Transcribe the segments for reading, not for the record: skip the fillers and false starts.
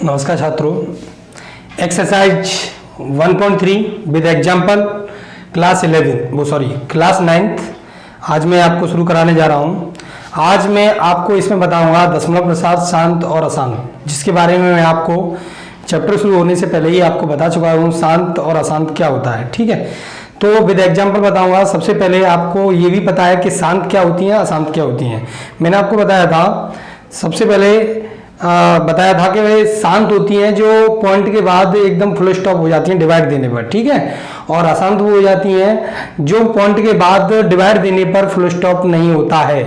नमस्कार छात्रों, exercise 1.3 with example class 9th आज मैं आपको शुरू कराने जा रहा हूँ। आज मैं आपको इसमें बताऊंगा दशमलव प्रसार शांत और अशांत, जिसके बारे में मैं आपको चैप्टर शुरू होने से पहले ही आपको बता चुका हूँ शांत और अशांत क्या होता है। ठीक है, तो विद एग्जाम्पल बताऊंगा। सबसे पहले आपको ये भी पता है कि शांत क्या होती हैं, अशांत क्या होती हैं। मैंने आपको बताया था, सबसे पहले बताया था कि वे शांत होती हैं जो पॉइंट के बाद एकदम फुल स्टॉप हो जाती हैं डिवाइड देने पर। ठीक है, और अशांत वो हो जाती हैं जो पॉइंट के बाद डिवाइड देने पर फुल स्टॉप नहीं होता है,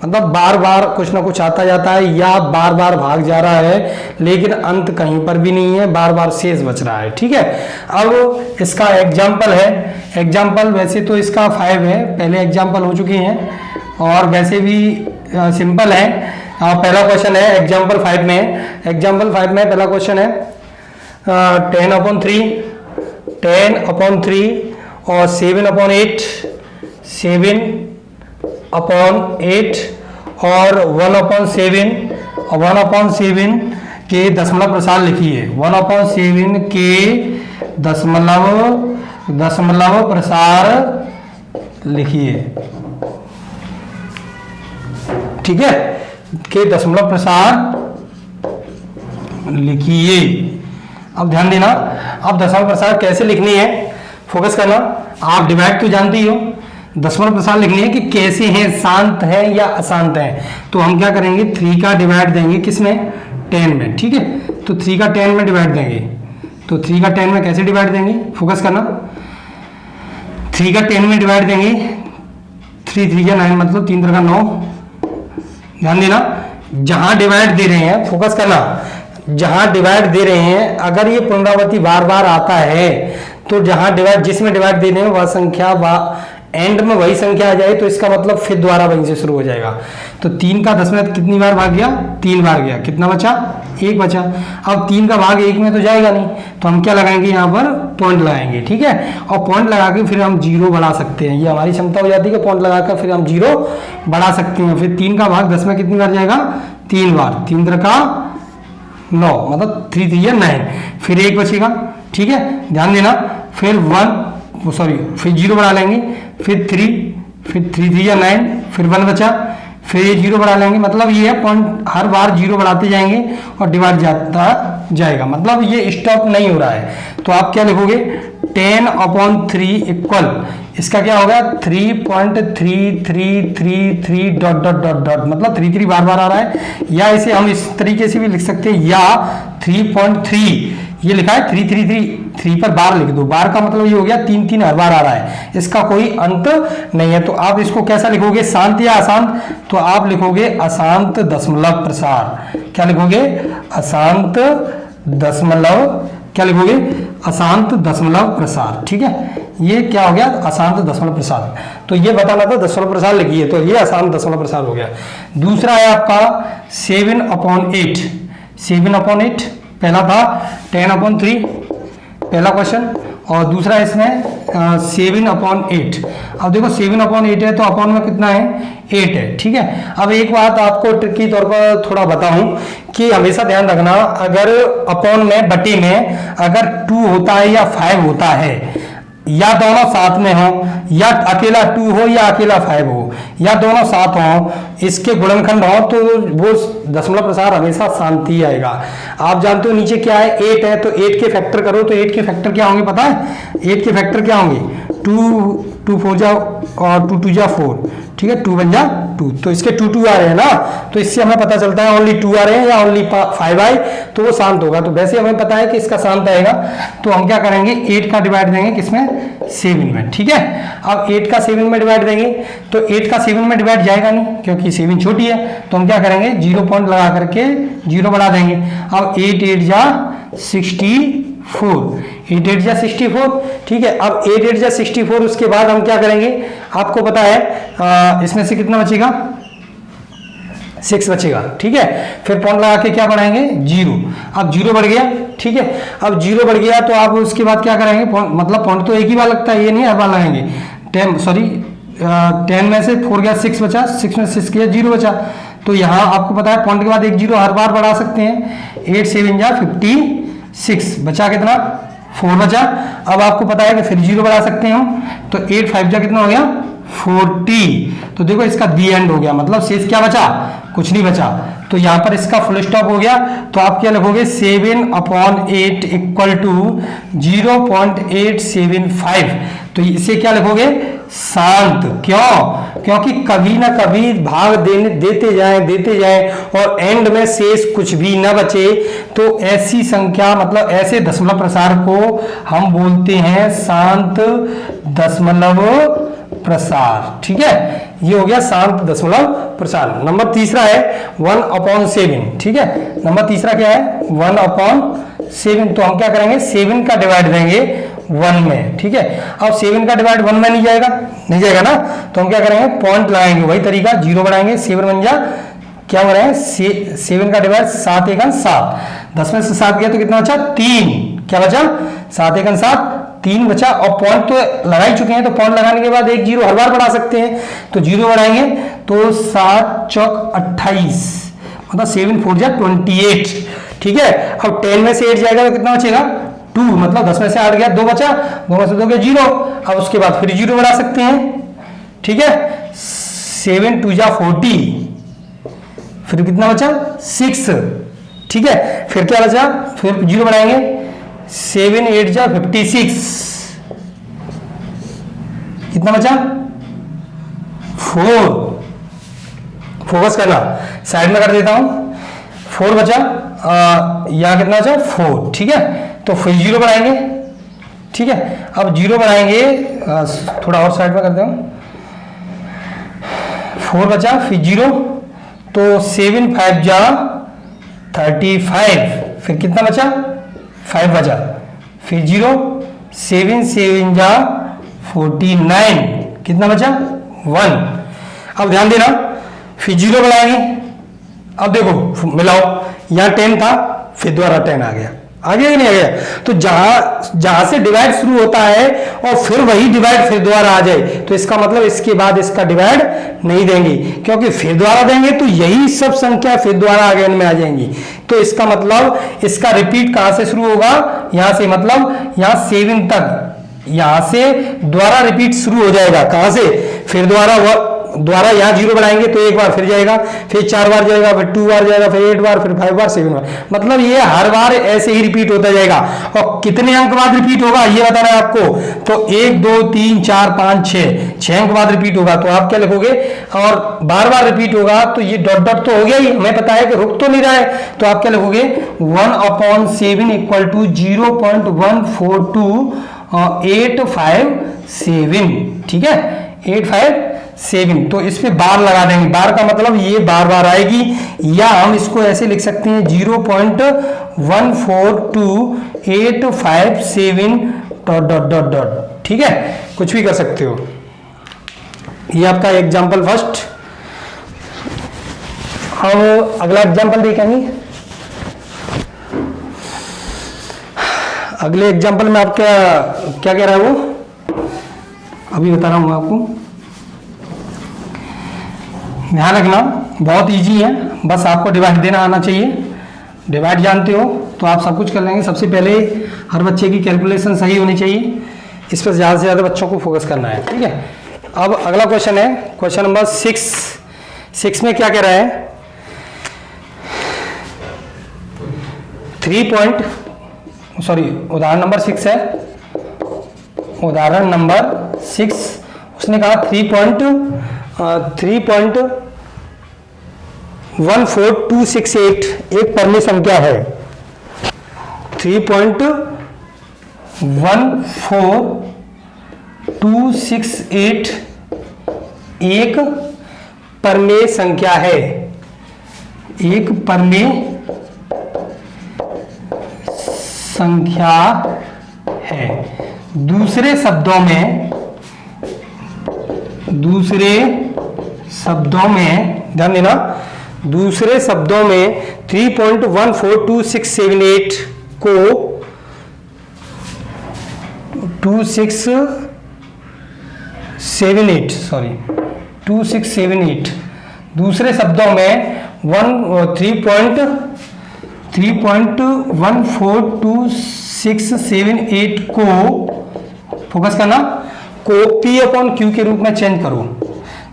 मतलब बार बार कुछ ना कुछ आता जाता है या बार बार भाग जा रहा है लेकिन अंत कहीं पर भी नहीं है, बार बार शेष बच रहा है। ठीक है, अब इसका एग्जाम्पल है। एग्जाम्पल वैसे तो इसका 5 है, पहले एग्जाम्पल हो चुके हैं और वैसे भी सिंपल है। पहला क्वेश्चन है एग्जाम्पल 5 में। एग्जाम्पल 5 में पहला क्वेश्चन है 10/3 और 7/8 और 1/7 के दशमलव प्रसार लिखिए। 1/7 के दशमलव प्रसार लिखिए। ठीक है, के दशमलव प्रसार लिखिए। अब ध्यान देना, अब दशमलव प्रसार कैसे लिखनी है, फोकस करना। आप डिवाइड तो जानते ही हो, दशमलव प्रसार लिखनी है कि कैसे हैं, शांत है या अशांत है। तो हम क्या करेंगे, 3 का डिवाइड देंगे किसमें, 10 में। ठीक है, तो 3 का 10 में डिवाइड देंगे। तो 3 का 10 में कैसे डिवाइड देंगे, फोकस करना। 3 का 10 में डिवाइड देंगे, 3 3 9 मतलब 3 3 का 9। ध्यान देना, जहां डिवाइड दे रहे हैं, फोकस करना, जहां डिवाइड दे रहे हैं अगर ये पुनरावृत्ति बार बार आता है तो जहां डिवाइड, जिसमें डिवाइड दे रहे हैं वह संख्या एंड में वही संख्या आ जाए तो इसका मतलब फिर दोबारा वहीं से शुरू हो जाएगा। तो 3 का 10 में कितनी बार भाग गया, 3 बार गया, कितना बचा, 1 बचा। अब 3 का भाग 1 में तो जाएगा नहीं, तो हम क्या लगाएंगे, यहाँ पर पॉइंट लगाएंगे। ठीक है, और पॉइंट लगा के फिर हम 0 बढ़ा सकते हैं। ये हमारी क्षमता हो जाती है कि पॉइंट लगाकर फिर हम 0 बढ़ा सकते हैं। फिर 3 का भाग 10 में कितनी बार जाएगा, 3 बार। 3 3 का 9 मतलब 3 3 9, फिर 1 बचेगा। ठीक है, ध्यान देना, फिर 0 बढ़ा लेंगे, फिर 3 3 9, फिर 1 बचा, फिर ये 0 बढ़ा लेंगे। मतलब ये है पॉइंट हर बार 0 बढ़ाते जाएंगे और डिवाइड जाता जाएगा, मतलब ये स्टॉप नहीं हो रहा है। तो आप क्या लिखोगे, 10/3 इक्वल, इसका क्या होगा 3.3333 डॉट डॉट डॉट डॉट, मतलब 3 बार बार आ रहा है। या इसे हम इस तरीके से भी लिख सकते हैं, या 3.3, ये लिखा है 3 पर बार लिख दो। बार का मतलब ये हो गया 3 हर बार आ रहा है, इसका कोई अंत नहीं है। तो आप इसको कैसा लिखोगे, शांत या अशांत, तो आप लिखोगे अशांत दशमलव प्रसार। क्या लिखोगे, अशांत दशमलव, क्या लिखोगे, अशांत दशमलव प्रसार। ठीक है, ये क्या हो गया, अशांत दशमलव प्रसार। तो ये बताना था दशमलव प्रसार लिखिए, तो ये अशांत दशमलव प्रसार हो गया। दूसरा है आपका 7/8। 7/8 पहला था 10/3 पहला क्वेश्चन, और दूसरा इसमें 7/8। अब देखो 7/8 है तो अपॉन में कितना है, 8 है। ठीक है, अब एक बात आपको ट्रिक के तौर पर थोड़ा बताऊं कि हमेशा ध्यान रखना, अगर अपॉन में बटे में अगर 2 होता है या 5 होता है, या दोनों साथ में हो, या अकेला 2 हो या अकेला 5 हो, या दोनों साथ हो, इसके गुणनखंड हो, तो वो दशमलव प्रसार हमेशा शांत ही आएगा। आप जानते हो नीचे क्या है, 8 है, तो 8 के फैक्टर करो, तो 8 के फैक्टर क्या होंगे पता है, 8 के फैक्टर क्या होंगे, 2 4 जा और 2 2 जा 4। ठीक है, 2 1 जा 2, तो इसके 2 आ रहे हैं ना, तो इससे हमें पता चलता है ओनली 2 आ रहे हैं या ओनली 5 आए तो वो शांत होगा। तो वैसे हमें पता है कि इसका शांत आएगा, तो हम क्या करेंगे, 8 का डिवाइड देंगे किसमें, 7 में। ठीक है, अब 8 का 7 में डिवाइड देंगे, तो 8 का 7 में डिवाइड जाएगा नहीं क्योंकि 7 छोटी है, तो हम क्या करेंगे, 0 पॉइंट लगा करके 0 बढ़ा देंगे। अब 8 8 जा 64, 8 8 जा 64। ठीक है, अब 8 8 जा 64, उसके बाद हम क्या करेंगे, आपको पता है इसमें से कितना बचेगा, 6 बचेगा। ठीक है, फिर पॉइंट लगा के क्या बढ़ाएंगे, 0। अब 0 बढ़ गया। ठीक है, अब 0 बढ़ गया तो आप उसके बाद क्या करेंगे, मतलब पॉइंट तो एक ही बार लगता है, ये नहीं हर बार लगाएंगे। 10 में से 4 गया, 6 बचा, 6 में 6 किया 0 बचा, तो यहाँ आपको पता है पॉइंट के बाद एक जीरो हर बार बढ़ा सकते हैं। 8 7 जा 56, बचा कितना 4 बचा। अब आपको पता है कि फिर जीरो बढ़ा सकते हैं हम, तो 8 5 जा कितना हो गया 40। तो देखो इसका दी एंड हो गया, मतलब शेष क्या बचा, कुछ नहीं बचा। तो यहाँ पर इसका फुल स्टॉप हो गया। तो आप क्या लिखोगे 7/8 इक्वल टू 0.875। तो इसे क्या लिखोगे शांत। क्यों? क्योंकि कभी ना कभी भाग देते जाएं और एंड में शेष कुछ भी ना बचे, तो ऐसी संख्या मतलब ऐसे दशमलव प्रसार को हम बोलते हैं शांत दशमलव प्रसार। ठीक है, ये हो गया शांत दशमलव प्रसार। नंबर तीसरा है 1/7। ठीक है, नंबर तीसरा क्या है 1/7। तो हम क्या करेंगे 7 का डिवाइड देंगे 1 में। ठीक है, अब 7 का डिवाइड 1 में नहीं जाएगा ना, तो हम क्या करेंगे पॉइंट लगाएंगे, वही तरीका 0 बढ़ाएंगे। 7 बन जा क्या हो रहा है 7 का डिवाइड 7 1 7, 10 में से 7 गया तो कितना बचा 3। क्या बचा 7 1 7, 3 बचा। और पॉइंट तो लगा ही चुके हैं, तो पॉइंट लगाने के बाद एक जीरो हर बार बढ़ा सकते हैं, तो 0 बढ़ाएंगे तो 7 चौक 28, मतलब 7 4 जा 28। ठीक है, अब 10 में से 8 जाएगा तो कितना बचेगा 2, मतलब 10 में से 8 गया 2 बचा, 2 में से 2 गया 0। अब उसके बाद फिर 0 बढ़ा सकते हैं। ठीक है, 7 2 जा 40, फिर कितना बचा 6। ठीक है, फिर क्या बचा, फिर 0 बढ़ाएंगे 7 8 जा 56, कितना बचा 4। फोकस करना, साइड में कर देता हूं, 4 बचा, यहां कितना बचा 4। ठीक है, तो फिर 0 बढ़ाएंगे। ठीक है, अब 0 बढ़ाएंगे, थोड़ा और साइड में करते हैं, 4 बचा फिर 0, तो 7 5 जा 35, फिर कितना बचा 5 बचा, फिर 0, 7 7 जा 49, कितना बचा 1। अब ध्यान देना, फिर 0 बढ़ाएंगे। अब देखो मिलाओ, यहां 10 था, फिर दोबारा 10 आ गया कि नहीं आ गया। तो जहां से डिवाइड शुरू होता है और फिर वही डिवाइड फिर दोबारा आ जाए, तो इसका मतलब इसके बाद इसका डिवाइड नहीं देंगे, क्योंकि फिर दोबारा देंगे तो यही सब संख्या फिर दोबारा अगेन में आ जाएंगी। तो इसका मतलब इसका रिपीट कहां से शुरू होगा, यहां से, मतलब यहां 7 तक, यहां से दोबारा रिपीट शुरू हो जाएगा। कहां से, फिर दोबारा यहाँ 0 बढ़ाएंगे तो एक बार फिर जाएगा, फिर 4 बार जाएगा, फिर 2 बार जाएगा, फिर 8 बार, फिर 5 बार, 7 बार, मतलब ये हर बार ऐसे ही रिपीट होता जाएगा। और कितने अंक बाद रिपीट होगा ये बताना है आपको, तो 1 2 3 4 5 6 अंक बाद रिपीट होगा। तो आप क्या लिखोगे, और बार बार रिपीट होगा तो ये डॉट डॉट तो हो गया ही, हमें पता है कि रुक तो नहीं रहा है, तो आप क्या लिखोगे 1/7 इक्वल टू 0.14285 ठीक है 857। तो इस पे बार लगा देंगे, बार का मतलब ये बार बार आएगी, या हम इसको ऐसे लिख सकते हैं 0.14285 डॉट डॉट डॉट डॉट। ठीक है, कुछ भी कर सकते हो। ये आपका एग्जाम्पल फर्स्ट। हम अगला एग्जाम्पल देखेंगे। अगले एग्जाम्पल में आप क्या कह रहा है वो अभी बता रहा हूं आपको। ध्यान रखना, बहुत इजी है, बस आपको डिवाइड देना आना चाहिए। डिवाइड जानते हो तो आप सब कुछ कर लेंगे। सबसे पहले हर बच्चे की कैलकुलेशन सही होनी चाहिए, इस पर ज़्यादा से ज़्यादा बच्चों को फोकस करना है। ठीक है, अब अगला क्वेश्चन है क्वेश्चन नंबर 6 में क्या कह रहा है, उदाहरण नंबर 6 है। उदाहरण नंबर 6 उसने कहा 3.14268 एक परमीय संख्या है। 3.14268 एक परमेय संख्या है, एक परमेय संख्या है। दूसरे शब्दों में ध्यान देना, दूसरे शब्दों में 3.14268 को 2678 दूसरे शब्दों में 3.14267 को फोकस करना, को P अपॉन Q के रूप में चेंज करो।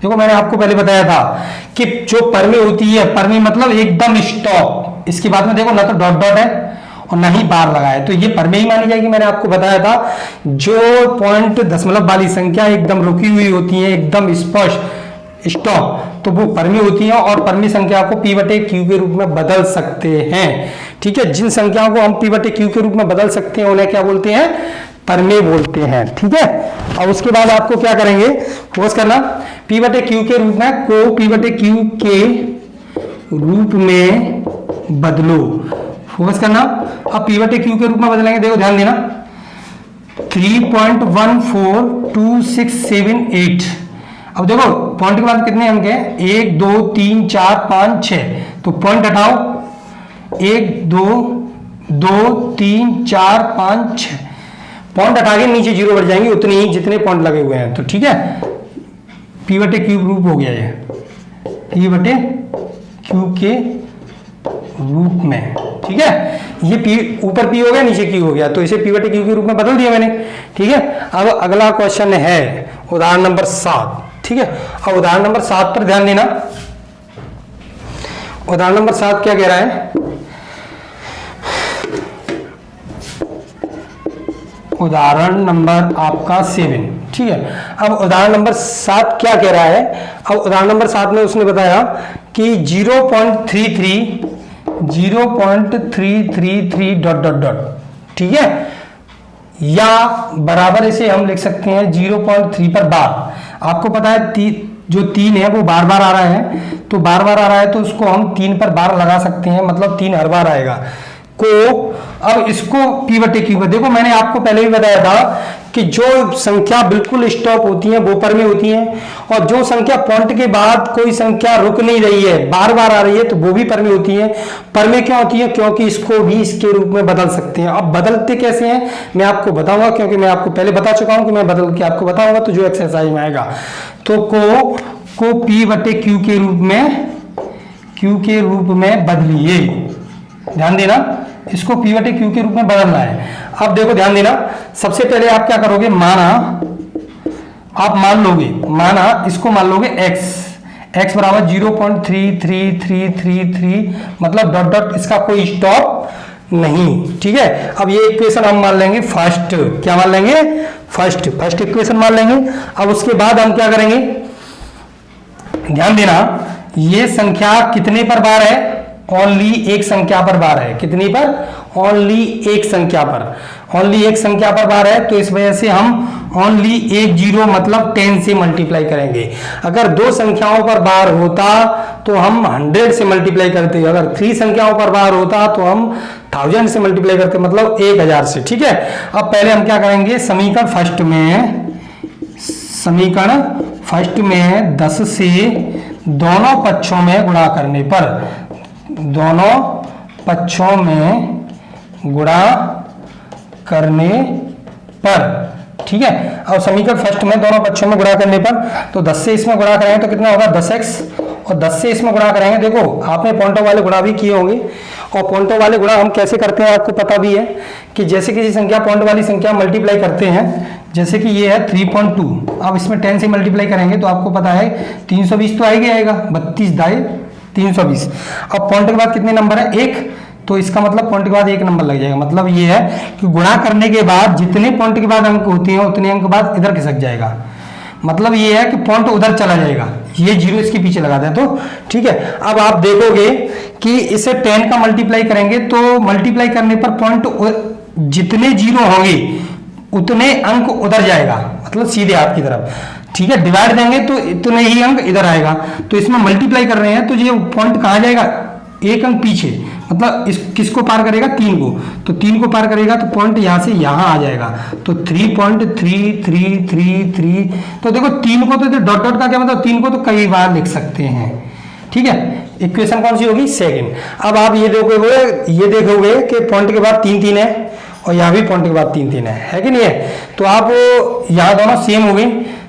देखो मैंने आपको पहले बताया था कि जो परमी होती है, परमी मतलब एकदम स्टॉप, इसके बाद में देखो ना तो डॉट डॉट है और ना ही बार लगा है, तो ये परमे ही मानी जाएगी। मैंने आपको बताया था जो पॉइंट दशमलव वाली संख्या एकदम रुकी हुई होती है, एकदम स्पष्ट स्टॉप, तो वो परमी होती है और परमी संख्या को P बटे Q के रूप में बदल सकते हैं। ठीक है, जिन संख्याओं को हम P बटे Q के रूप में बदल सकते हैं उन्हें क्या बोलते हैं, परमे बोलते हैं। ठीक है, और उसके बाद आपको क्या करेंगे, फोकस करना, P बटे Q के रूप में को P बटे Q के रूप में बदलो। फोकस करना, अब P बटे Q के रूप में बदलेंगे, देखो ध्यान देना 3.14267 अब देखो पॉइंट के बाद कितने अंक हैं, 1 2 3 4 5 6, तो पॉइंट हटाओ 1 2 2 3 4 5 6, पॉइंट हटा के नीचे जीरो बढ़ जाएंगे उतने ही जितने पॉइंट लगे हुए हैं। तो ठीक है, P बटे Q रूप हो गया ये, P बटे Q के रूप में। ठीक है, ये P ऊपर P हो गया नीचे Q हो गया, तो इसे P बटे Q के रूप में बदल दिया मैंने। ठीक है, अब अगला क्वेश्चन है उदाहरण नंबर 7। ठीक है, अब उदाहरण नंबर 7 पर ध्यान देना। उदाहरण नंबर 7 क्या कह रहा है, उदाहरण नंबर आपका 7। ठीक है, अब उदाहरण नंबर 7 क्या कह रहा है, अब उदाहरण नंबर 7 में उसने बताया कि 0.33 डॉट डॉट डॉट। ठीक है, या बराबर इसे हम लिख सकते हैं 0.3 पर बार। आपको पता है जो 3 है वो बार बार आ रहा है, तो बार बार आ रहा है तो उसको हम 3 पर बार लगा सकते हैं, मतलब 3 हर बार आएगा को। अब इसको P बटे Q पर, देखो मैंने आपको पहले भी बताया था कि जो संख्या बिल्कुल स्टॉप होती है वो परमे होती है, और जो संख्या पॉइंट के बाद कोई संख्या रुक नहीं रही है बार बार आ रही है तो वो भी परमे होती है। परमे क्यों होती है, क्योंकि इसको भी इसके रूप में बदल सकते हैं। अब बदलते कैसे हैं मैं आपको बताऊंगा, क्योंकि मैं आपको पहले बता चुका हूं कि मैं बदल के आपको बताऊंगा, तो जो एक्सरसाइज में आएगा तो को P बटे Q के रूप में बदलिए। ध्यान देना, इसको P बटे Q के रूप में बदलना है। अब देखो ध्यान देना, सबसे पहले आप क्या करोगे, माना इसको मान लोगे x बराबर 0.33333, मतलब डॉट डॉट, इसका कोई स्टॉप नहीं। ठीक है, अब ये इक्वेशन हम मान लेंगे फर्स्ट, क्या मान लेंगे, फर्स्ट इक्वेशन मान लेंगे। अब उसके बाद हम क्या करेंगे, ध्यान देना, ये संख्या कितने पर बार है, ओनली एक संख्या पर बार है। कितनी पर, ओनली एक संख्या पर बार है, तो इस वजह से हम ओनली एक जीरो मतलब 10 से मल्टीप्लाई करेंगे। अगर 2 संख्याओं पर बार होता तो हम 100 से मल्टीप्लाई करते, अगर 3 संख्याओं पर बार होता तो हम 1000 से मल्टीप्लाई करते, मतलब 1000 से। ठीक है, अब पहले हम क्या करेंगे, समीकरण फर्स्ट में 10 से दोनों पक्षों में गुणा करने पर, ठीक है, अब समीकरण फर्स्ट में दोनों पक्षों में गुणा करने पर, तो 10 से इसमें गुणा करेंगे तो कितना होगा 10x, और 10 से इसमें गुणा करेंगे, देखो आपने पॉइंटों वाले गुणा भी किए होंगे, और पॉइंटों वाले गुणा हम कैसे करते हैं आपको पता भी है कि जैसे किसी संख्या पॉइंट वाली संख्या मल्टीप्लाई करते हैं, जैसे कि ये है 3.2, अब इसमें 10 से मल्टीप्लाई करेंगे तो आपको पता है 320 तो आएगा 32 दाए 320। अब पॉइंट के बाद कितने नंबर है, 1, तो इसका मतलब पॉइंट के बाद 1 नंबर लग जाएगा। मतलब ये है कि गुणा करने के बाद जितने पॉइंट के बाद अंक होते हैं उतने अंक बाद इधर खिसक जाएगा, मतलब ये है कि पॉइंट उधर चला जाएगा, ये जीरो इसके पीछे लगा दें तो ठीक है। अब आप देखोगे कि इसे 10 का मल्टीप्लाई करेंगे तो मल्टीप्लाई करने पर पॉइंट जितने जीरो होंगे उतने अंक उधर जाएगा, मतलब सीधे आपकी तरफ, ठीक है। डिवाइड देंगे तो इतने ही अंक इधर आएगा, तो इसमें मल्टीप्लाई कर रहे हैं तो ये पॉइंट कहाँ जाएगा, एक अंक पीछे, मतलब इस किसको पार करेगा, 3 को, तो 3 को पार करेगा तो पॉइंट यहाँ से यहाँ आ जाएगा, तो 3.3333। तो देखो 3 को तो डॉट डॉट का क्या मतलब, 3 को तो कई बार लिख सकते हैं, ठीक है। इक्वेशन कौन सी होगी, सेकंड। अब आप ये देखोगे कि पॉइंट के बाद 3 3 है और यहाँ भी पॉइंट के बाद 3 3 है कि नहीं है, तो आप यहाँ दोनों सेम हो गई,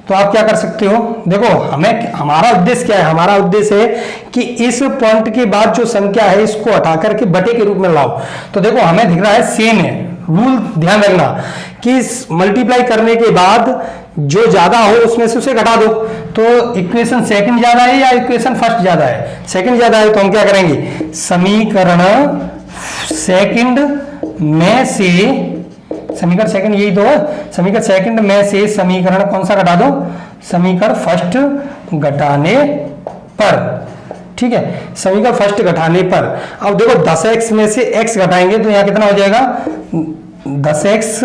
तो आप क्या कर सकते हो, देखो हमें हमारा उद्देश्य क्या है, हमारा उद्देश्य है कि इस पॉइंट के बाद जो संख्या है इसको हटा करके बटे के रूप में लाओ। तो देखो हमें दिख रहा है सेम है, रूल ध्यान रखना कि मल्टीप्लाई करने के बाद जो ज्यादा हो उसमें से उसे घटा दो। तो इक्वेशन सेकंड ज्यादा है या इक्वेशन फर्स्ट ज्यादा है, सेकंड ज्यादा है, तो हम क्या करेंगे, समीकरण सेकंड में से, समीकरण सेकंड यही तो है, समीकरण सेकंड में से समीकरण कौन सा घटा दो, समीकरण फर्स्ट घटाने पर, ठीक है, समीकरण फर्स्ट घटाने पर। अब देखो 10x में से x घटाएंगे तो यहां कितना हो जाएगा, 10x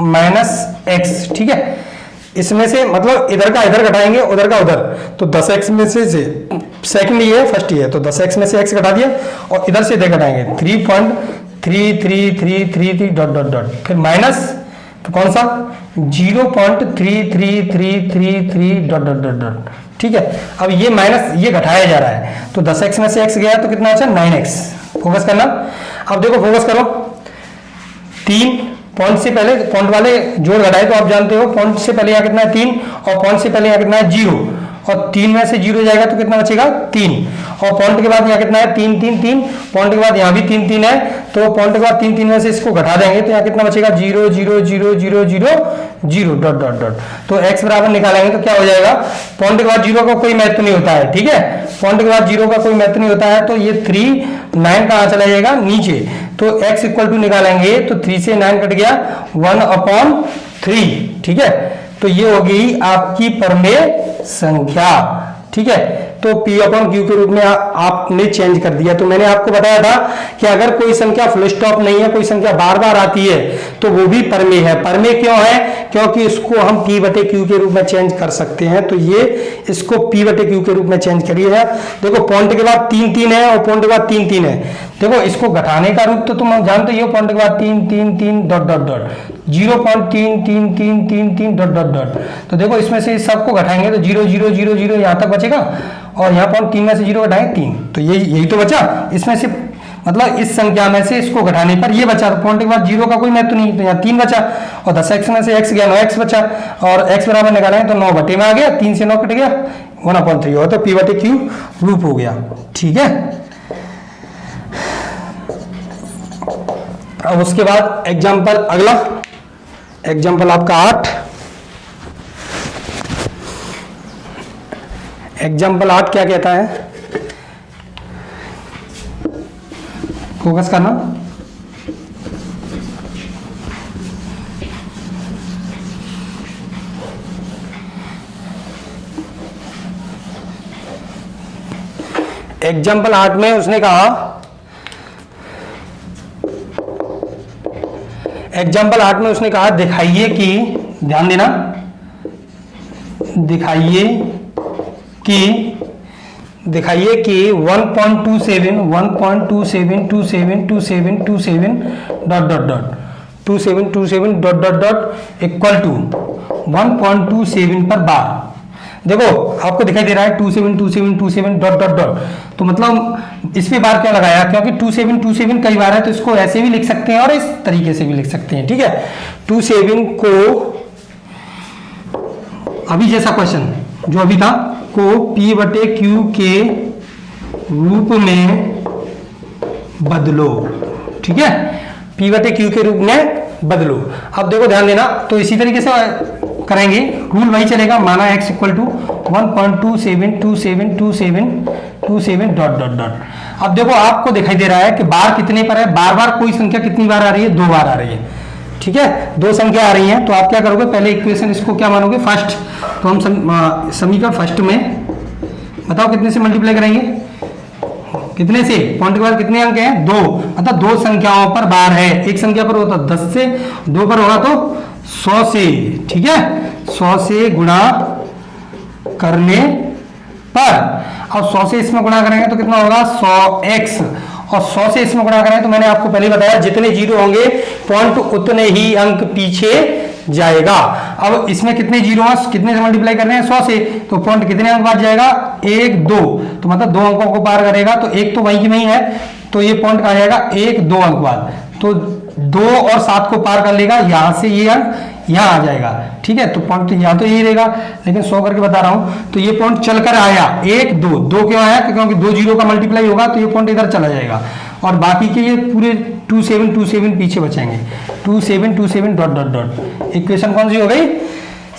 माइनस x, ठीक है, इसमें से मतलब इधर का इधर घटाएंगे उधर का उधर, तो 10x में से सेकंड ये है फर्स्ट ये है, तो 10x में से x घटा दिया और इधर से इधर घटाएंगे 3.3333 डॉट डॉट डॉट, फिर माइनस तो कौन सा 0.33333 डॉट डॉट डॉट डॉट, ठीक है। अब ये माइनस ये घटाया जा रहा है, तो 10x में से x गया तो कितना अच्छा 9x, फोकस करना। अब देखो फोकस करो, 3 पॉइंट से पहले पॉइंट वाले जोड़ घटाए तो आप जानते हो पॉइंट से पहले यहाँ कितना है 3 और पॉइंट से पहले यहाँ कितना है 0, और 3 में से 0 जाएगा तो कितना बचेगा 3, और पॉइंट के बाद यहाँ कितना है 3 3 3, पॉइंट के बाद यहाँ भी 3 3 है, तो पॉइंट के बाद 3 3 में से इसको घटा देंगे तो यहाँ कितना बचेगा 0 0 0 0 0 0 डॉट डॉट डॉट। तो x बराबर निकालेंगे तो क्या हो जाएगा, पॉइंट के बाद 0 का कोई महत्व नहीं होता है, ठीक है, पॉइंट के बाद 0 का कोई महत्व नहीं होता है, तो ये 3 9 कहाँ चला जाएगा नीचे, तो x इक्वल टू निकालेंगे तो 3 से 9 कट गया 1/3, ठीक है, तो ये हो गई आपकी परमेय संख्या, ठीक है। तो P/Q के रूप में आपने चेंज कर दिया। तो मैंने आपको बताया था कि अगर कोई संख्या फुल स्टॉप नहीं है, कोई संख्या बार बार आती है तो वो भी परमेय है। परमेय क्यों है, क्योंकि इसको हम P/Q के रूप में चेंज कर सकते हैं, तो ये इसको P/Q के रूप में चेंज करिए। देखो पॉइंट के बाद 3 3 है और पॉइंट के बाद 3 3 है, देखो इसको घटाने का रूप तो तुम जानते ही हो, पॉइंट के बाद 3 3 3 dot dot dot 0.33333 dot dot dot, तो देखो इसमें से सबको घटाएंगे तो 0 0 0 0 यहाँ तक बचेगा, और यहाँ पॉइंट 3 में से 0 घटाएंगे 3, तो यही तो बचा इसमें से, मतलब इस संख्या में से इसको घटाने पर ये बचा, तो पॉइंट के बाद 0 का कोई महत्व नहीं, तो यहाँ 3 बचा, और 10x में से x गया 9x बचा, और x बराबर निकालेंगे तो 9 बटे में आ गया, 3 से 9 कट गया 1/3 हो, तो P/Q रूप हो गया, ठीक है। अब उसके बाद एग्जाम्पल अगला, एग्जाम्पल आपका 8, एग्जाम्पल 8 क्या कहता है, फोकस करना। एग्जाम्पल 8 में उसने कहा, एग्जाम्पल 8 में उसने कहा दिखाइए कि, ध्यान देना, दिखाइए कि 1.27 dot dot dot 2727 dot dot dot equal to 1.27 पर बार। देखो आपको दिखाई दे रहा है 272727 डॉट डॉट डॉट, तो मतलब इस पे बार क्यों लगाया, क्योंकि 2727 कई बार है, तो इसको ऐसे भी लिख सकते हैं और इस तरीके से भी लिख सकते हैं, ठीक है। 27 को अभी जैसा क्वेश्चन जो अभी था को P/Q के रूप में बदलो, ठीक है, P/Q के रूप में बदलो। अब देखो ध्यान देना, तो इसी तरीके से करेंगे, रूल वही चलेगा, माना x equal to 1.272727 dot dot dot. अब देखो आपको दिखाई दे रहा है कि बार कितने पर है, बार बार कोई संख्या कितनी बार आ रही है, 2 बार आ रही है, ठीक है, 2 संख्या आ रही है, तो आप क्या करोगे, पहले इक्वेशन इसको क्या मानोगे फर्स्ट, तो हम समीकरण फर्स्ट में बताओ कितने से मल्टीप्लाई करेंगे, कितने से, पॉइंट के बाद कितने अंक हैं 2, मतलब 2 संख्याओं पर बार है, एक संख्या पर होता 10 से, 2 पर होगा तो 100 से, ठीक है, 100 से गुणा करने पर, अब 100 से इसमें गुणा करेंगे तो कितना होगा 100x, और 100 से इसमें गुणा करें तो मैंने आपको पहले बताया जितने जीरो होंगे पॉइंट उतने ही अंक पीछे जाएगा। अब इसमें कितने जीरो हैं, कितने से मल्टीप्लाई कर रहे हैं 100 से, तो पॉइंट कितने अंक बाद जाएगा 1 2, तो मतलब 2 अंकों को पार करेगा, तो एक तो वही की वही है, तो ये पॉइंट कहाँ जाएगा 1 2 अंक बाद, तो 2 और 7 को पार कर लेगा, यहां से ये अंक यहाँ आ जाएगा, ठीक है। तो पॉइंट तो यहाँ तो यही रहेगा, लेकिन 100 करके बता रहा हूं। तो ये पॉइंट चलकर आया 1 2 2 क्यों आया, क्योंकि 2 जीरो का मल्टीप्लाई होगा तो ये पॉइंट इधर चला जाएगा, और बाकी के ये पूरे 2 7 2 7 पीछे बचेंगे, 2 7 2 7 डॉट डॉट डॉट। इक्वेशन कौन सी हो गई,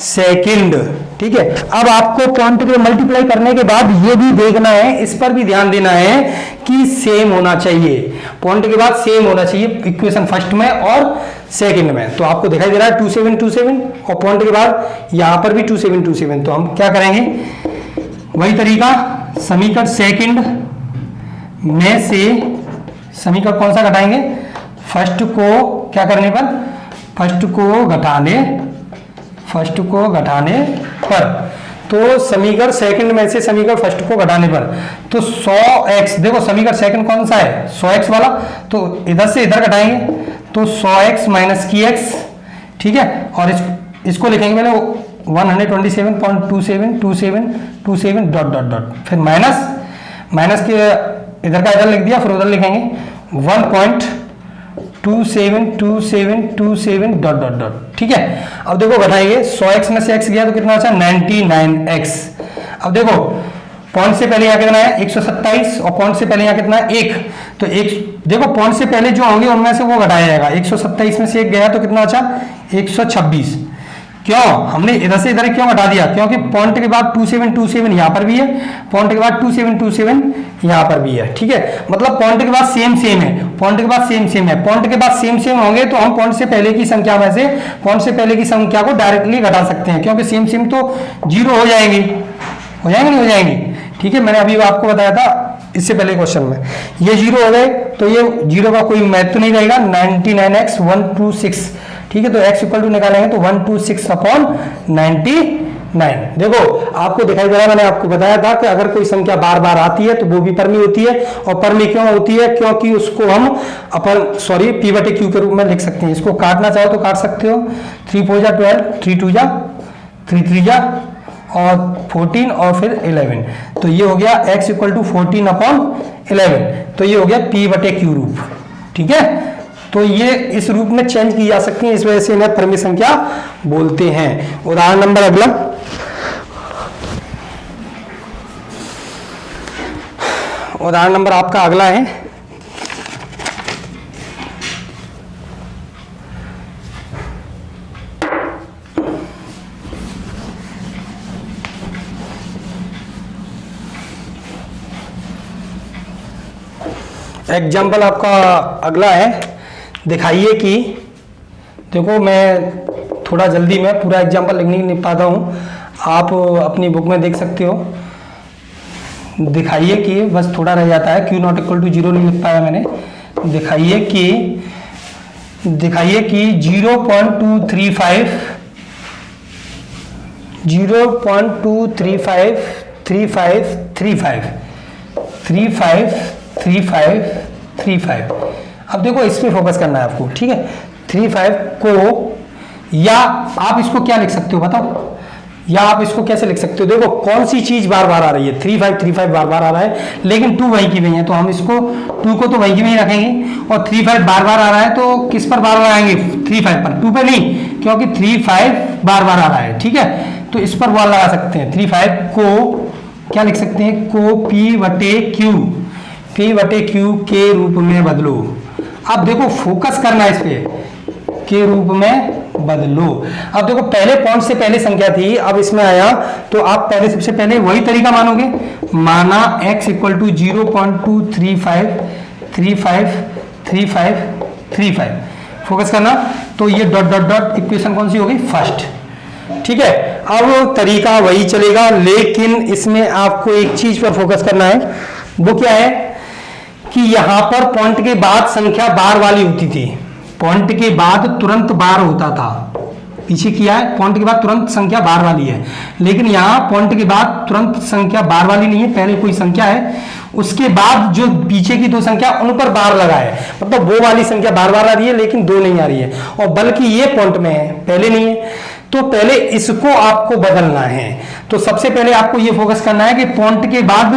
सेकंड, ठीक है। अब आपको पॉइंट के मल्टीप्लाई करने के बाद ये भी देखना है, इस पर भी ध्यान देना है कि सेम होना चाहिए, पॉइंट के बाद सेम होना चाहिए इक्वेशन फर्स्ट में और सेकंड में। तो आपको दिखाई दे रहा है 2 7 2 7, और पॉइंट के बाद यहां पर भी 2 7 2 7। तो हम क्या करेंगे, वही तरीका, समीकरण सेकंड में से समीकरण कौन सा घटाएंगे, फर्स्ट को क्या करने पर, फर्स्ट को घटाने पर, तो समीकरण सेकंड में से समीकरण फर्स्ट को घटाने पर, तो 100x, देखो समीकरण सेकंड कौन सा है, 100x वाला, तो इधर से इधर घटाएंगे तो 100x माइनस की x, ठीक है। और इसको लिखेंगे पहले 127.272727 डॉट डॉट डॉट, फिर माइनस के इधर का इधर लिख दिया, फिर उधर लिखेंगे 1.272727 डॉट डॉट डॉट, ठीक है। अब देखो घटाएंगे, 100x में से x गया तो कितना अच्छा 99x। अब देखो पॉइंट से पहले यहाँ कितना है 127, और पॉइंट से पहले यहाँ कितना है 1, तो एक देखो पॉइंट से पहले जो होंगे उनमें से वो घटाया जाएगा, 127 में से 1 गया तो कितना अच्छा 126। क्यों हमने इधर से इधर क्यों घटा दिया, क्योंकि पॉइंट के बाद 2727 यहाँ पर भी है, पॉइंट के बाद 2727 यहाँ पर भी है, ठीक है। मतलब पॉइंट के बाद सेम सेम है, पॉइंट के बाद सेम सेम है, पॉइंट के बाद सेम सेम होंगे तो हम पॉइंट से पहले की संख्या में से पॉइंट से पहले की संख्या को डायरेक्टली घटा सकते हैं, क्योंकि सेम सेम तो जीरो हो जाएंगे नहीं हो जाएंगे, ठीक है। मैंने अभी आपको बताया था इससे पहले क्वेश्चन में, ये जीरो हो गए तो ये जीरो का कोई महत्व नहीं रहेगा, 99x 126, ठीक है। तो x इक्वल टू निकालेंगे तो 126/99। देखो आपको दिखाई दे रहा है, मैंने आपको बताया था कि अगर कोई संख्या बार बार आती है तो वो भी परमी होती है, और परमी क्यों होती है, क्योंकि उसको हम p बटे q के रूप में लिख सकते हैं। इसको काटना चाहो तो काट सकते हो, 3 4 जा 12, 3 2 जा 3 3 जा और 14 और फिर 11, तो ये हो गया x इक्वल टू 14/11, तो ये हो गया p बटे q रूप, ठीक है। तो ये इस रूप में चेंज की जा सकती है, इस वजह से इन्हें परमी संख्या बोलते हैं। उदाहरण नंबर अगला, उदाहरण नंबर आपका अगला है, एग्जाम्पल आपका अगला है, दिखाइए कि, देखो मैं थोड़ा जल्दी में पूरा एग्जाम्पल लिख नहीं पाता हूँ, आप अपनी बुक में देख सकते हो। दिखाइए कि, बस थोड़ा रह जाता है, q नॉट इक्वल टू 0 नहीं लिख पाया मैंने। दिखाइए कि 0.2535 अब देखो इस पे फोकस करना है आपको, ठीक है। 35 को, या आप इसको क्या लिख सकते हो बताओ, या आप इसको कैसे लिख सकते हो, देखो कौन सी चीज बार बार आ रही है, 35 बार बार आ रहा है, लेकिन 2 वहीं की वहीं है, तो हम इसको 2 को तो वहीं की वहीं रखेंगे, और 35 बार बार आ रहा है तो किस पर बार बार आएंगे, 35 पर, 2 पे नहीं, क्योंकि 35 बार बार आ रहा है, ठीक है। तो इस पर बॉल लगा सकते हैं, 35 को क्या लिख सकते हैं, को p बटे q के रूप में बदलो। अब देखो फोकस करना है इस पे, के रूप में बदलो। अब देखो पहले पॉइंट से पहले संख्या थी, अब इसमें आया तो आप पहले सबसे पहले वही तरीका मानोगे, माना x इक्वल टू 0.235353535 फोकस करना, तो ये डॉट डॉट डॉट इक्वेशन कौन सी होगी, फर्स्ट, ठीक है। अब तरीका वही चलेगा, लेकिन इसमें आपको एक चीज पर फोकस करना है, वो क्या है कि यहां पर पॉइंट के बाद संख्या बार वाली होती थी, पॉइंट के बाद तुरंत बार होता था, पीछे किया है, पॉइंट के बाद तुरंत संख्या बार वाली है, लेकिन यहाँ पॉइंट के बाद तुरंत संख्या बार वाली नहीं है, पहले कोई संख्या है, उसके बाद जो पीछे की 2 संख्या उन पर बार लगा है, मतलब वो वाली संख्या बार बार आ रही है लेकिन 2 नहीं आ रही है, और बल्कि ये पॉइंट में है, पहले नहीं है, तो पहले इसको आपको बदलना है। तो सबसे पहले आपको ये फोकस करना है कि पॉइंट के बाद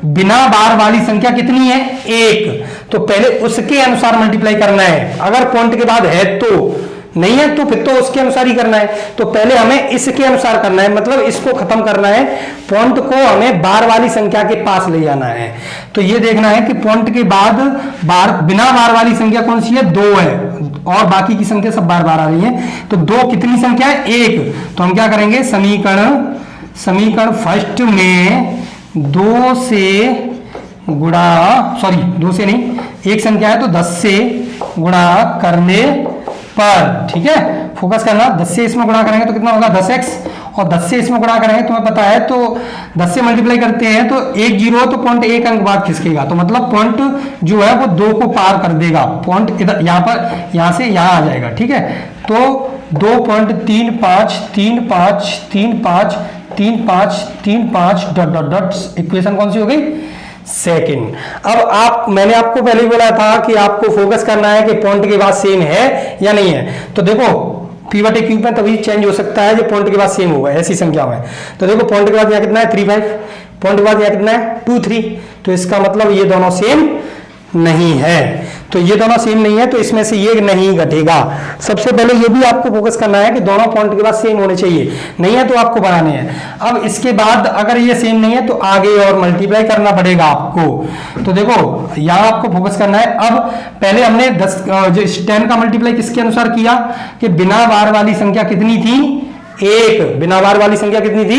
बिना बार वाली संख्या कितनी है, 1, तो पहले उसके अनुसार मल्टीप्लाई करना है, अगर पॉइंट के बाद है तो, नहीं है तो फिर तो उसके अनुसार ही करना है। तो पहले हमें इसके अनुसार करना है, मतलब इसको खत्म करना है, पॉइंट को हमें बार वाली संख्या के पास ले जाना है। तो ये देखना है कि पॉइंट के बाद बार बिना बार वाली संख्या कौन सी है, 2 है, और बाकी की संख्या सब बार बार आ रही है। तो 2 कितनी संख्या है, 1। तो हम क्या करेंगे, समीकरण फर्स्ट में 2 से गुणा, सॉरी 2 से नहीं, एक संख्या है तो 10 से गुणा करने पर, ठीक है, फोकस करना, 10 से इसमें गुणा करेंगे तो कितना होगा 10x, और 10 से इसमें गुणा करेंगे तुम्हें पता है, तो 10 से मल्टीप्लाई करते हैं तो 1 0 तो पॉइंट 1 अंक बाद खिसकेगा, तो मतलब पॉइंट जो है वो 2 को पार कर देगा, पॉइंट इधर यहाँ पर, यहाँ से यहाँ आ जाएगा, ठीक है। तो 2.3535353535 डॉट डॉट डॉट, इक्वेशन कौन सी हो गई, सेकंड। अब मैंने आपको पहले ही बोला था कि आपको फोकस करना है कि पॉइंट के बाद सेम है या नहीं है। तो देखो P/Q में तभी चेंज हो सकता है जो पॉइंट के बाद सेम होगा ऐसी संख्या में। तो देखो पॉइंट के बाद यहाँ कितना है 3 5, पॉइंट के बाद यहाँ कितना है 2 3, तो इसका मतलब ये दोनों सेम नहीं है। तो ये दोनों सेम नहीं है तो इसमें से ये नहीं घटेगा। सबसे पहले ये भी आपको फोकस करना है कि दोनों पॉइंट के बाद सेम होने चाहिए, नहीं है तो आपको बढ़ाने हैं। अब इसके बाद अगर ये सेम नहीं है तो आगे और मल्टीप्लाई करना पड़ेगा आपको। तो देखो यहाँ आपको फोकस करना है। अब पहले हमने 10 का मल्टीप्लाई किसके अनुसार किया कि बिना बार वाली संख्या कितनी थी, 1, बिना बार वाली संख्या कितनी थी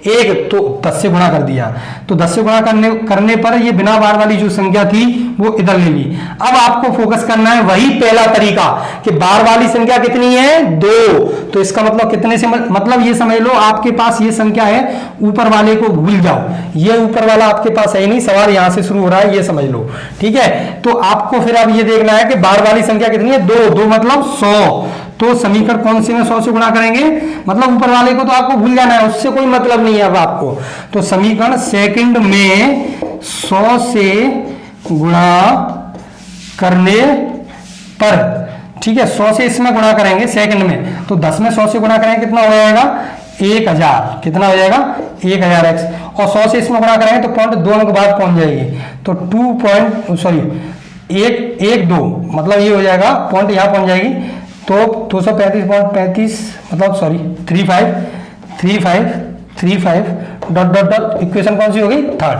1, तो 10 से गुणा कर दिया। तो 10 से गुणा करने पर ये बिना बार वाली जो संख्या थी वो इधर ले ली। अब आपको फोकस करना है वही पहला तरीका कि बार वाली संख्या कितनी है 2, तो इसका मतलब कितने से, मतलब ये समझ लो आपके पास ये संख्या है, ऊपर वाले को भूल जाओ, ये ऊपर वाला आपके पास है नहीं, सवाल यहां से शुरू हो रहा है, ये समझ लो, ठीक है। तो आपको फिर अब ये देखना है कि बार वाली संख्या कितनी है 2 मतलब 100। तो समीकरण कौन से में 100 से गुणा करेंगे, मतलब ऊपर वाले को तो आपको भूल जाना है, उससे कोई मतलब नहीं है अब आपको। तो समीकरण सेकंड में 100 से गुणा करने पर, ठीक है, 100 से इसमें गुणा करेंगे सेकंड में, तो 10 में 100 से गुणा करेंगे कितना हो जाएगा 1000, कितना हो जाएगा 1000x, और 100 से इसमें गुणा करेंगे तो पॉइंट 2 अंक बाद पहुंच जाएगी, तो 2 मतलब ये हो जाएगा पॉइंट यहाँ पहुंच जाएगी। तो 235.35 मतलब sorry 35 dot dot dot, equation कौन सी होगी थर्ड।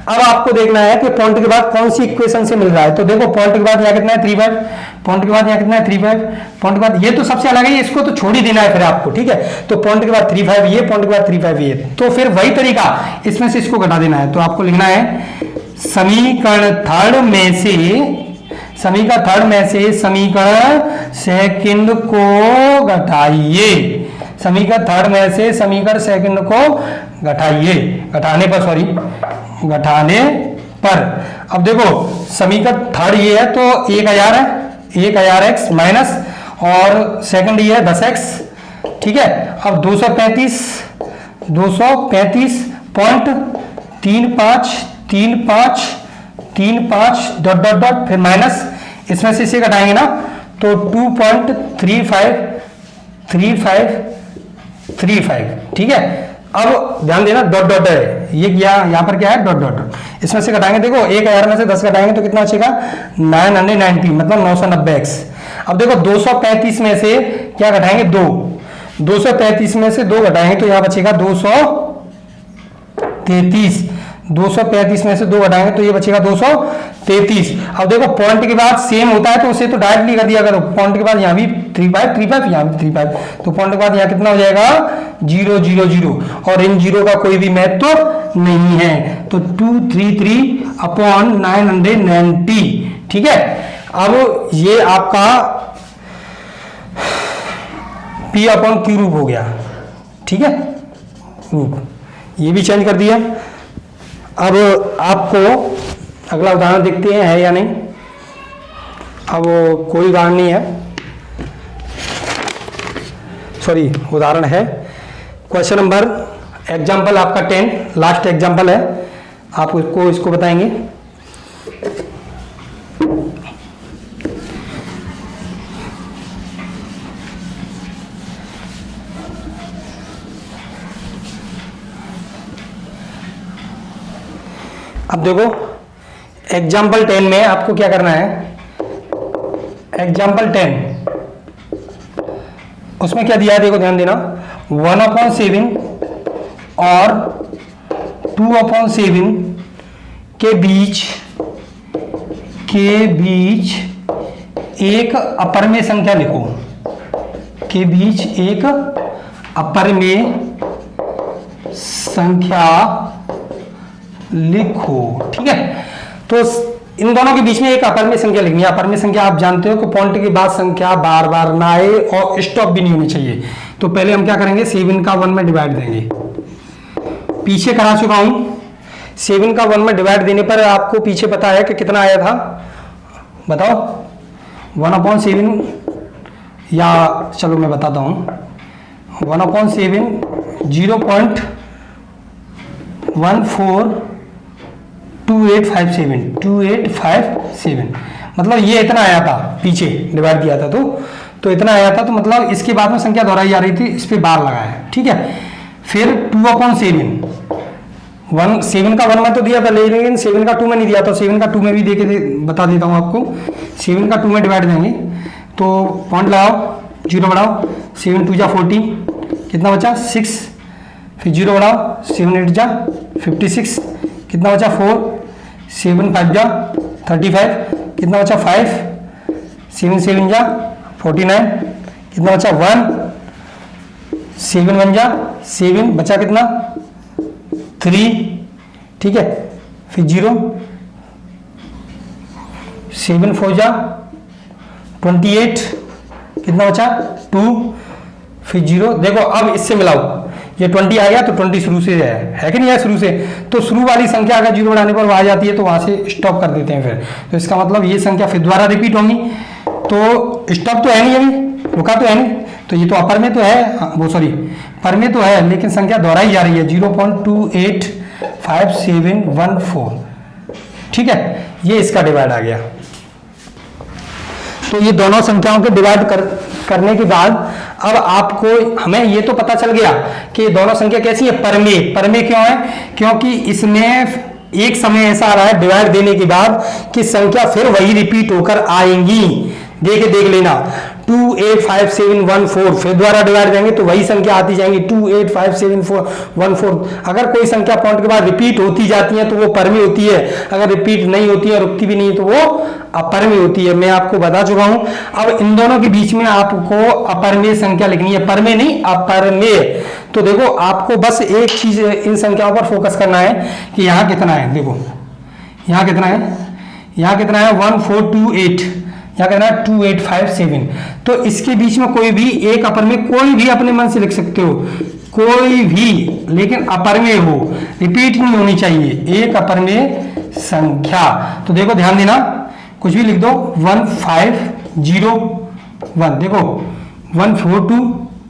अब आपको देखना है कि पॉइंट के बाद कौन सी इक्वेशन से मिल रहा है। तो देखो पॉइंट के बाद यहाँ कितना है 35, पॉइंट के बाद यहाँ कितना है 35, पॉइंट के बाद ये तो सबसे अलग है, इसको तो छोड़ ही देना है फिर आपको, ठीक है। तो पॉइंट के बाद 35 ये, पॉइंट के बाद 35 ये, तो फिर वही तरीका इसमें से इसको घटा देना है। तो आपको लिखना है समीकरण थर्ड में से समीकरण सेकंड को घटाइए, समीकरण थर्ड में से समीकरण सेकंड को घटाइए, घटाने पर। अब देखो समीकरण थर्ड ये है तो 1000 है, 1000x माइनस, और सेकंड ये है 10x, ठीक है। अब 235.35 डॉट डॉट डॉट, फिर माइनस, इसमें से इसे घटाएंगे ना तो 2.3535, ठीक है। अब ध्यान देना डॉट डॉट है, ये यहाँ पर क्या है डॉट डॉट, इसमें से घटाएंगे, देखो 1000 में से 10 घटाएंगे तो कितना बचेगा 990 मतलब 990x। अब देखो 235 में से क्या घटाएंगे 235 में से 2 घटाएंगे तो यहाँ बचेगा 233, 235 में से 2 घटाएंगे तो ये बचेगा 233। अब देखो पॉइंट के बाद सेम होता है तो उसे तो डायरेक्टली कर दिया करो, पॉइंट के बाद यहाँ भी 35 यहाँ भी 35, तो पॉइंट के बाद यहाँ कितना हो जाएगा 0 0 0, और इन जीरो का कोई भी महत्व तो नहीं है, तो 233/990, ठीक है। अब ये आपका P/Q रूप हो गया, ठीक है, रूप ये भी चेंज कर दिया। अब आपको अगला उदाहरण देखते हैं है या नहीं। अब कोई उदाहरण नहीं है, सॉरी उदाहरण है, क्वेश्चन नंबर एग्जाम्पल आपका 10 लास्ट एग्जाम्पल है, आप इसको बताएंगे। अब देखो एग्जाम्पल 10 में आपको क्या करना है, एग्जाम्पल 10 उसमें क्या दिया है देखो ध्यान देना, 1/7 और 2/7 के बीच एक अपरिमेय संख्या लिखो, के बीच एक अपरिमेय संख्या लिखो। ठीक है, तो इन दोनों के बीच में एक अपरिमेय संख्या लिखनी है। अपरिमेय संख्या आप जानते हो कि पॉइंट के बाद संख्या बार बार ना आए और स्टॉप भी नहीं होनी चाहिए। तो पहले हम क्या करेंगे, 7 का 1 में डिवाइड देंगे, पीछे करा चुका हूं। 7 का 1 में डिवाइड देने पर आपको पीछे पता है कि कितना आया था, बताओ 1/7, या चलो मैं बताता हूं, 1/7 0.142857 मतलब ये इतना आया था, पीछे डिवाइड दिया था तो इतना आया था। तो मतलब इसके बाद में संख्या दोहराई जा रही थी, इस पे बार लगा है। ठीक है, फिर 2/7 7 का 1 में तो दिया था, लेकिन 7 का 2 में नहीं दिया, तो 7 का 2 में भी दे के बता देता हूं आपको। 7 का 2 में डिवाइड देंगे तो पॉइंट लगाओ, 0 बढ़ाओ, 7 2 जा 14, कितना बचा 6, फिर 0 बढ़ाओ, 7 8 जा 56, कितना बचा 4, 7 5 जा 35, कितना बचा 5, 7 7 जा 49, कितना बचा 1, 7 1 जा 7, बचा कितना 3। ठीक है, फिर 0, 7 4 जा 28, कितना बचा 2, फिर 0। देखो अब इससे मिलाओ, ये 20 आ गया तो 20 शुरू से है कि नहीं है, शुरू से। तो शुरू वाली संख्या अगर 0 बढ़ाने पर आ जाती है तो वहां से स्टॉप कर देते हैं फिर। तो इसका मतलब ये संख्या फिर दोबारा रिपीट होंगी, तो स्टॉप तो है नहीं, अभी रुका तो है नहीं, तो ये तो अपर में तो है, वो सॉरी पर में तो है, लेकिन संख्या दोहराई जा रही है 0.285714। ठीक है, ये इसका डिवाइड आ गया। तो ये दोनों संख्याओं के डिवाइड करने के बाद अब आपको हमें ये तो पता चल गया कि दोनों संख्या कैसी है, परमेय। परमेय क्यों है, क्योंकि इसमें एक समय ऐसा आ रहा है डिवाइड देने के बाद कि संख्या फिर वही रिपीट होकर आएंगी। देख लेना 285714, फिर द्वारा डिवाइड देंगे तो वही संख्या आती जाएंगी 285714। अगर कोई संख्या पॉइंट के बाद रिपीट होती जाती है तो वो परमेय होती है, अगर रिपीट नहीं होती है, रुकती भी नहीं तो वो अपरमेय होती है। मैं आपको बता चुका हूं। अब इन दोनों के बीच में आपको अपरमेय संख्या लिखनी है, परमेय नहीं अपरमेय। तो देखो आपको बस एक चीज इन संख्याओं पर फोकस करना है कि यहाँ कितना है। देखो यहाँ कितना है, यहाँ कितना है 1428, यहाँ कितना है 2857। तो इसके बीच में कोई भी एक अपरमेय, कोई भी अपने मन से लिख सकते हो, कोई भी, लेकिन अपरमेय हो, रिपीट नहीं होनी चाहिए, एक अपरमेय संख्या। तो देखो ध्यान देना, कुछ भी लिख दो 1501, देखो 142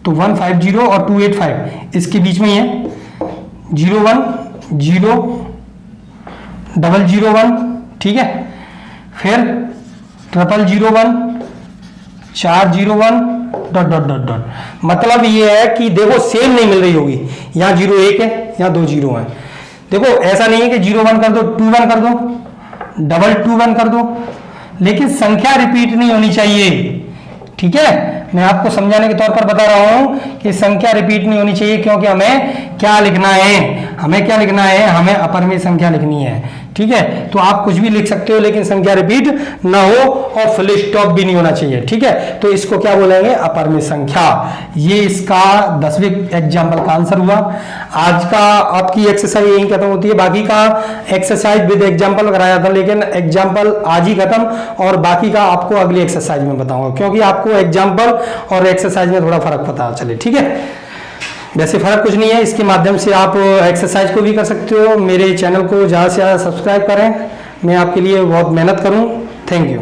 तो 150 और 285 इसके बीच में ही है, 0100001। ठीक है, फिर 0001 401 ... मतलब ये है कि देखो सेम नहीं मिल रही होगी, यहाँ 0 1 है, यहाँ 2 0 है। देखो ऐसा नहीं है कि 01 कर दो, 21 कर दो, 221 कर दो, लेकिन संख्या रिपीट नहीं होनी चाहिए। ठीक है, मैं आपको समझाने के तौर पर बता रहा हूं कि संख्या रिपीट नहीं होनी चाहिए, क्योंकि हमें क्या लिखना है, हमें क्या लिखना है, हमें अपरमेय संख्या लिखनी है। ठीक है, तो आप कुछ भी लिख सकते हो, लेकिन संख्या रिपीट ना हो और फुल स्टॉप भी नहीं होना चाहिए। ठीक है, तो इसको क्या बोलेंगे, अपरमेय संख्या। ये इसका 10वें एग्जाम्पल का आंसर हुआ। आज का आपकी एक्सरसाइज यही खत्म होती है, बाकी का एक्सरसाइज विद एग्जाम्पल कराया था, लेकिन एग्जाम्पल आज ही खत्म, और बाकी का आपको अगली एक्सरसाइज में बताऊंगा, क्योंकि आपको एग्जाम्पल और एक्सरसाइज में थोड़ा फर्क पता चले। ठीक है, वैसे फर्क कुछ नहीं है, इसके माध्यम से आप एक्सरसाइज को भी कर सकते हो। मेरे चैनल को ज़्यादा से ज़्यादा सब्सक्राइब करें, मैं आपके लिए बहुत मेहनत करूं। Thank you.